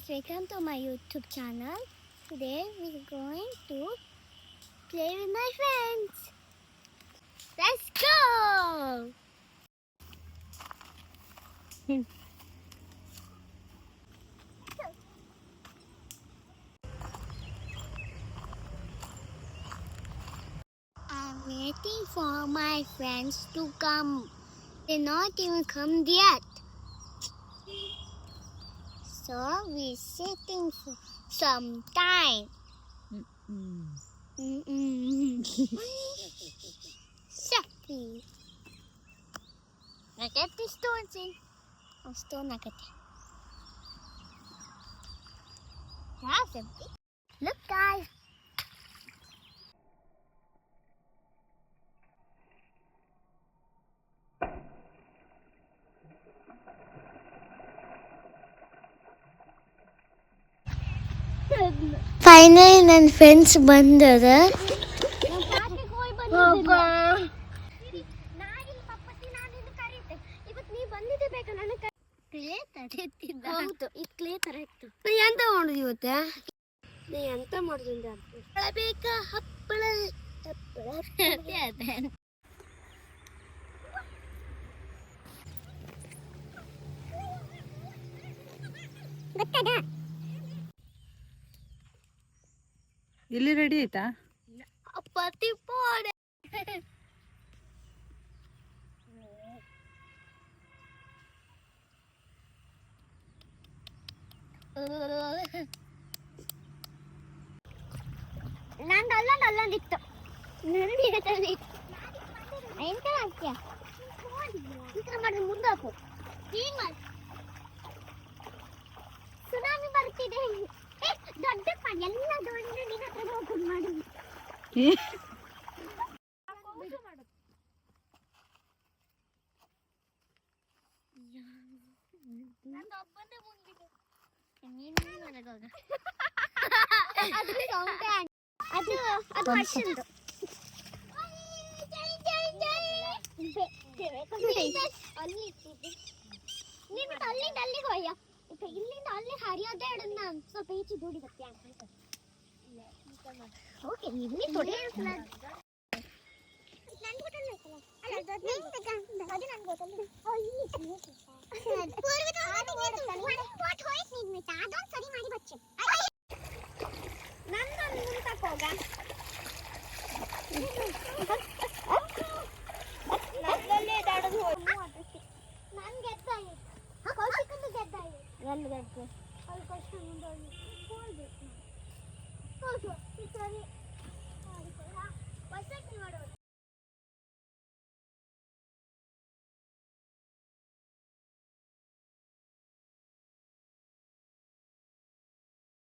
welcome to my YouTube channel. Today we're going to play with my friends. Let's go! I'm waiting for my friends to come. They're not even come yet. So we're sitting for some time. Shakti. Get the stones in. Oh, stone nakate. That's empty. Look, guys. Finally ನನ್ನ friends ಬಂದದ. ಹೌದು, ಈ clay ತರ ಇತ್ತು. ಎಂತ ಮಾಡುದು ಇವತ್ತ? ನೀ ಎಂತ ಮಾಡುದು ಬೇಕಾ? ಹಪ್ಪಳ ಗೊತ್ತದ? ಇಲ್ಲಿ ರೆಡಿ ಆಯ್ತಾ? ಪತಿ ಪೋಡೆ ನಂದು ಅಲ್ಲೊಂದಿತ್ತು. ಎಂತ ಹಾಕ್ಯ ಮಾಡಿ ಮುಂದೆ ಹಾಕು. ಸುನಾಮಿ ಬರ್ತಿದೆ. ದೊಡ್ಡ ಎಲ್ಲ ದೊಡ್ಡ ನಿನ್ನ ಹತ್ರ ಹೋಗೋದು ಮಾಡಿ. ಅದು ವರ್ಷದ್ದು. ಅಲ್ಲಿಂದ ಅಲ್ಲಿಗೆ ಹೋಯ್ಯ. ಇಲ್ಲಿಂದ ಅಲ್ಲಿ ಹರಿಯೋದೇ ಇಡನ್ನ ಸ್ವಲ್ಪ ಈಚೆ ದೂಡಿ ಬರ್ತೀಯ. ಓಕೆ, ಇಲ್ಲಿ ತೊಡೆ ನೋಡು